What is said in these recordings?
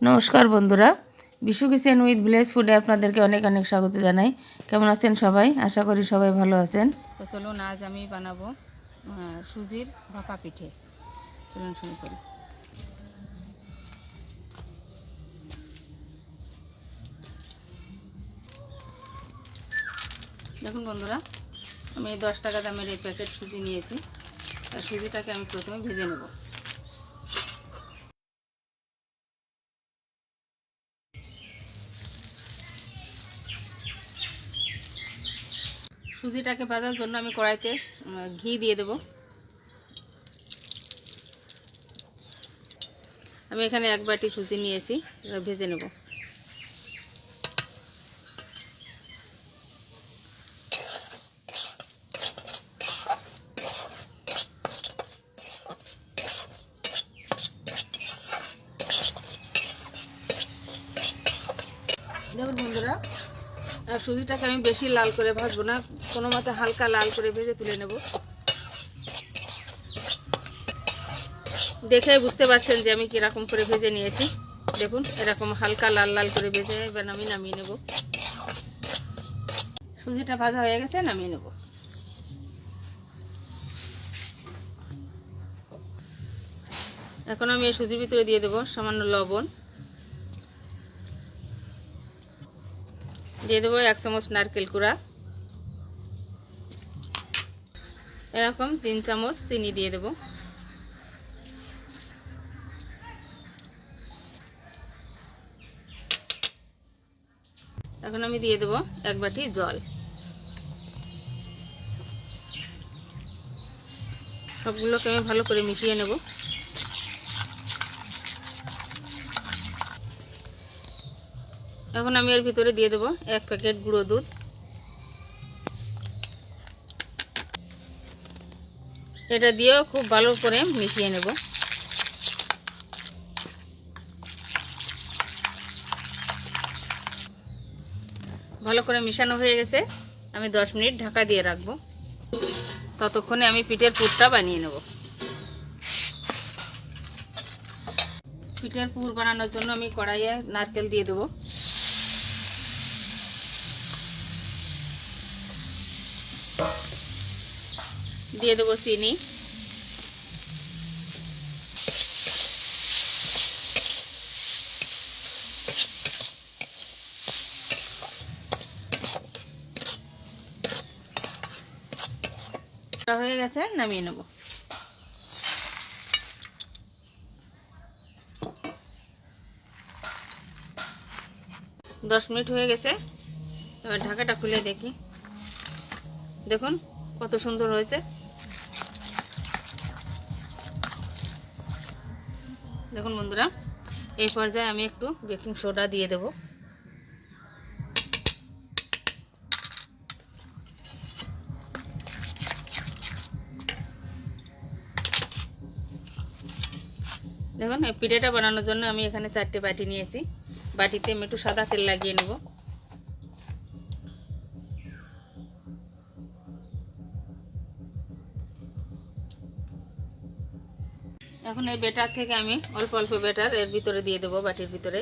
নমস্কার বন্ধুরা, Bishu kitchen with village ফুডে আপনাদেরকে অনেক অনেক স্বাগত জানাই। কেমন আছেন সবাই? আশা করি সবাই ভালো আছেন। তো চলুন আজ আমি বানাবো সুজির ভাপা পিঠে। চলুন শুরু করি। দেখুন বন্ধুরা, আমি 10 টাকা দামের এই প্যাকেট সুজি নিয়েছি। আর সুজিটাকে আমি প্রথমে ভেজে নেব। সুজিটাকে ভাজার জন্য আমি কড়াইতে ঘি দিয়ে দেব। আমি এখানে 1 বাটি সুজি নিয়েছি, এটা ভেজে নেব। দেখুন বন্ধুরা, আর সুজিটাকে আমি বেশি লাল করে ভাজবো না, কোনো মতে হালকা লাল করে ভেজে তুলে নেব। দেখে বুঝতে পারছেন যে আমি কীরকম করে ভেজে নিয়েছি। দেখুন, এরকম হালকা লাল লাল করে ভেজে এবার আমি নামিয়ে নেব। সুজিটা ভাজা হয়ে গেছে, নামিয়ে নেব। এখন আমি এই সুজির ভিতরে দিয়ে দেবো সামান্য লবণ, দিয়ে দেবো 1 চামচ নারকেল কুড়া, এরকম 3 চামচ চিনি দিয়ে দেবো। এখন আমি দিয়ে দেবো 1 বাটি জল। সবগুলোকে আমি ভালো করে মিশিয়ে নেব। এখন আমি এর ভিতরে দিয়ে দেবো 1 প্যাকেট গুঁড়ো দুধ। এটা দিয়েও খুব ভালো করে মিশিয়ে নেব। ভালো করে মিশানো হয়ে গেছে, আমি 10 মিনিট ঢাকা দিয়ে রাখবো। ততক্ষণে আমি পিঠের পুরটা বানিয়ে নেব। পিঠের পুর বানানোর জন্য আমি কড়াইয়ে নারকেল দিয়ে দেবো। দিয়ে দেবো চিনি, হয়ে গেছে, নামিয়ে নেব। 10 মিনিট হয়ে গেছে, এবার ঢাকাটা খুলে দেখি। দেখুন কত সুন্দর হয়েছে। দেখুন বন্ধুরা, এই পর্যায়ে আমি একটু বেকিং সোডা দিয়ে দেব। দেখুন, এই পিঠেটা বানানোর জন্য আমি এখানে 4টে বাটি নিয়েছি। বাটিতে আমি একটু সাদা তেল লাগিয়ে নেব। এখন এই ব্যাটার থেকে আমি অল্প অল্প ব্যাটার এর ভিতরে দিয়ে দেবো, বাটির ভিতরে।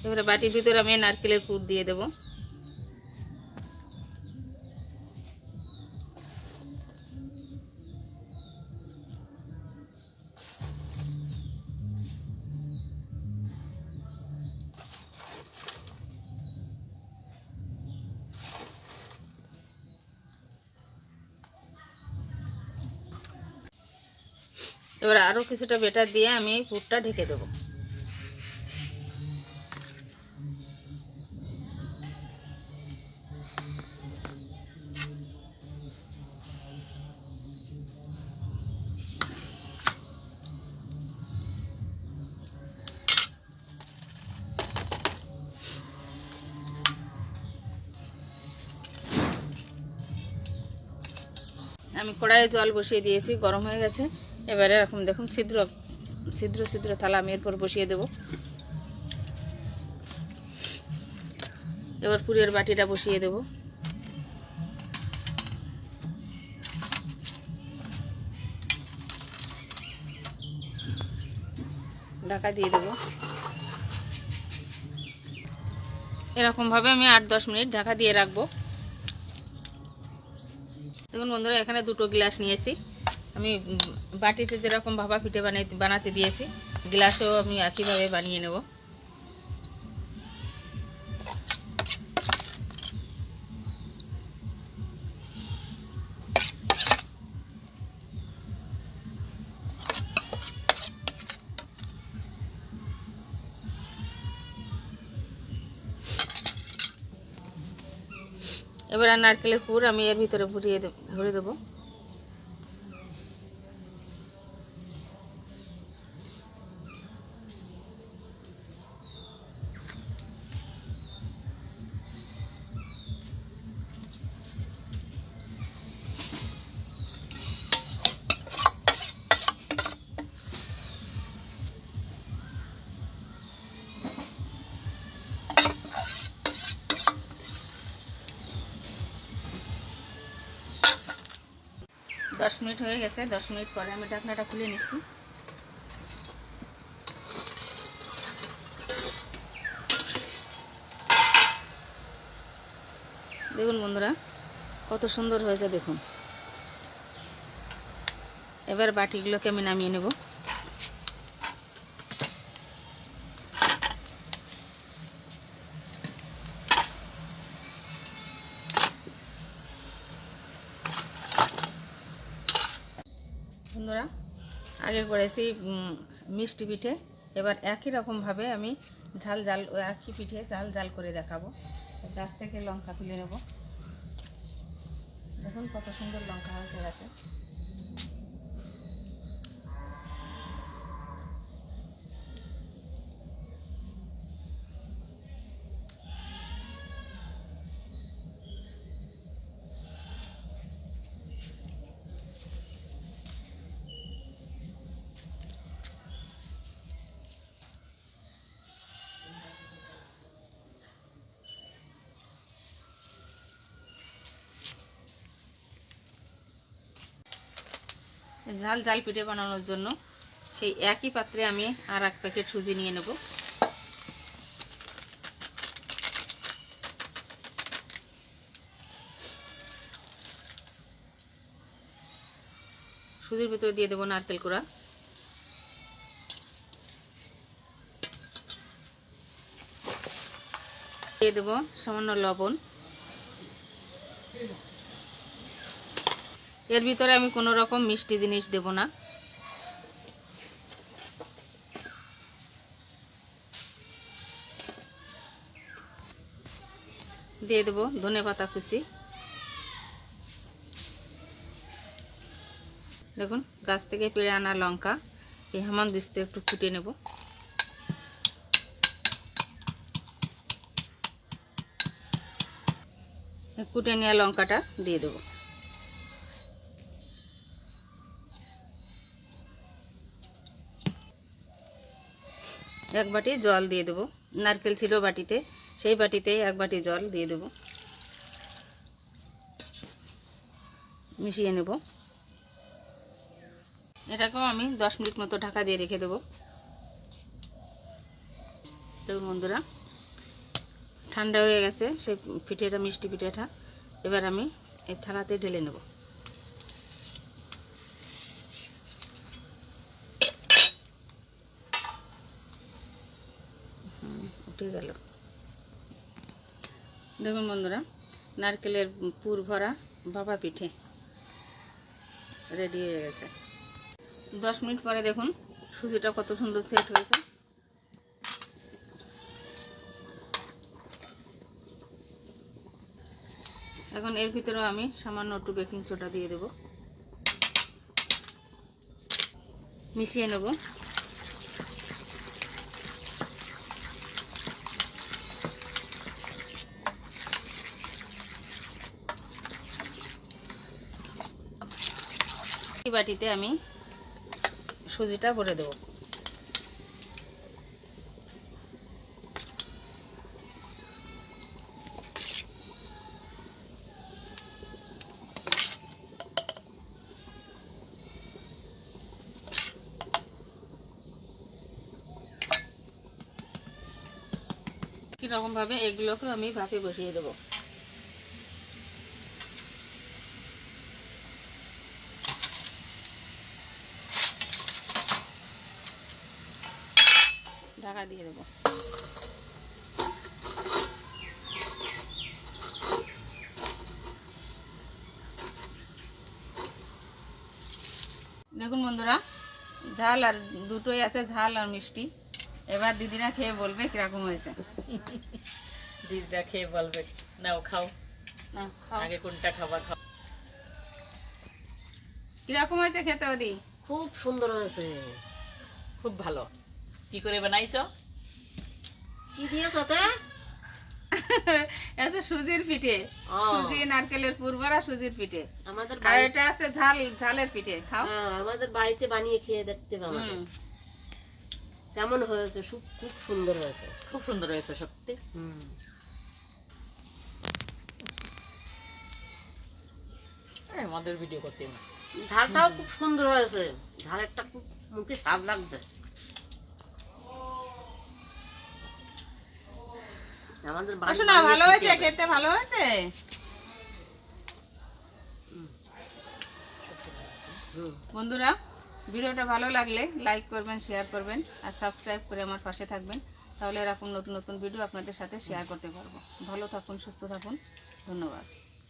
এবারে বাটির ভিতরে আমি নারকেলের পুর দিয়ে দেব। এবার আরও কিছুটা ব্যাটার দিয়ে আমি পুরটা ঢেকে দেবো। আমি কড়াইয়ে জল বসিয়ে দিয়েছি, গরম হয়ে গেছে। এবারে এরকম দেখুন ছিদ্র ছিদ্র ছিদ্র থালা আমি এরপর বসিয়ে দেব। এবার পুরের বাটিটা বসিয়ে দেব। ঢাকা দিয়ে দেব। এরকমভাবে আমি 8-10 মিনিট ঢাকা দিয়ে রাখবো। দেখুন বন্ধুরা, এখানে 2টো গ্লাস নিয়েছি। আমি বাটিতে যেরকম ভাপা পিঠে বানাতে দিয়েছি, গ্লাসেও আমি একইভাবে বানিয়ে নেব। এবার আর নারকেলের পুর আমি এর ভিতরে ভরে দেবো। দশ মিনিট হয়ে গেছে। 10 মিনিট পরে আমি ঢাকনাটা খুলে নিচ্ছি। দেখুন বন্ধুরা, কত সুন্দর হয়েছে দেখুন। এবার বাটিগুলোকে আমি নামিয়ে নেব। বন্ধুরা, আগে করেছি মিষ্টি পিঠে, এবার একই রকমভাবে আমি ঝাল ঝাল একই পিঠে ঝাল ঝাল করে দেখাবো। গাছ থেকে লঙ্কা তুলে নেব। দেখুন কত সুন্দর লঙ্কা হয়ে গেছে। ঝাল ঝাল পিঠে বানানোর জন্য সেই একই পাত্রে আমি আর 1 প্যাকেট সুজি নিয়ে নেব। সুজির ভিতরে দিয়ে দেবো নারকেল কোড়া, দিয়ে দেবো সামান্য লবণ। এর ভিতরে আমি কোনো রকম মিষ্টি জিনিস দেব না। দিয়ে দেবো ধনেপাতা কুচি। দেখুন গাছ থেকে পেড়ে আনা লঙ্কা, এই হামানদিস্তে একটু ফুটে নেব। কুটে নেওয়া লঙ্কাটা দিয়ে দেবো। এক বাটি জল দিয়ে দেবো। নারকেল ছিল বাটিতে, সেই বাটিতেই 1 বাটি জল দিয়ে দেবো। মিশিয়ে নেব। এটাকেও আমি 10 মিনিট মতো ঢাকা দিয়ে রেখে দেবো। দেখুন বন্ধুরা, ঠান্ডা হয়ে গেছে সেই পিঠেটা, মিষ্টি পিঠেটা। এবার আমি এই থালাতে ঢেলে নেব। উঠে গেল। দেখুন বন্ধুরা, নারকেলের পুর ভরা ভাপা পিঠে রেডি হয়ে গেছে। 10 মিনিট পরে দেখুন সুজিটা কত সুন্দর সেট হয়েছে। এখন এর ভিতরেও আমি সামান্য একটু বেকিং সোডা দিয়ে দেব। মিশিয়ে নেব। বাটিতে আমি সুজিটা ভরে দেবো। কিরকম ভাবে এগুলোকে আমি ভাপে বসিয়ে দেবো। ঢাকা দিয়ে দেবো। দেখুন বন্ধুরা, ঝাল আর দুটোই আছে, ঝাল আর মিষ্টি। এবার দিদিরা খেয়ে বলবে কিরকম হয়েছে। দিদিরা খেয়ে বলবে। নাও খাও, না খাও। আগে কোনটা খাবার খাও। কিরকম হয়েছে খেতে দি? খুব সুন্দর হয়েছে, খুব ভালো। কি করে বানাইছো? কি দিয়েছো তে? আছে সুজির পিঠে, ও। সুজি নারকেলের পুর ভরা সুজির পিঠে। আমাদের আর এটা আছে ঝালের পিঠে। খাও। আমাদের বাড়িতে বানিয়ে খেয়ে দেখতে পাবো। কেমন হয়েছে? খুব সুন্দর হয়েছে, খুব সুন্দর হয়েছে সত্যি। আমাদের ভিডিও করতে না। ঝালটাও খুব সুন্দর হয়েছে, ঝালেরটা খুব মুখে স্বাদ লাগছে। আমাদের বাড়ি শোনা ভালো হয়েছে, খেতে ভালো হয়েছে। বন্ধুরা, ভিডিওটা ভালো লাগলে লাইক করবেন, শেয়ার করবেন আর সাবস্ক্রাইব করে আমার পাশে থাকবেন। তাহলে এরকম নতুন নতুন ভিডিও আপনাদের সাথে শেয়ার করতে পারবো। ভালো থাকুন, সুস্থ থাকুন। ধন্যবাদ।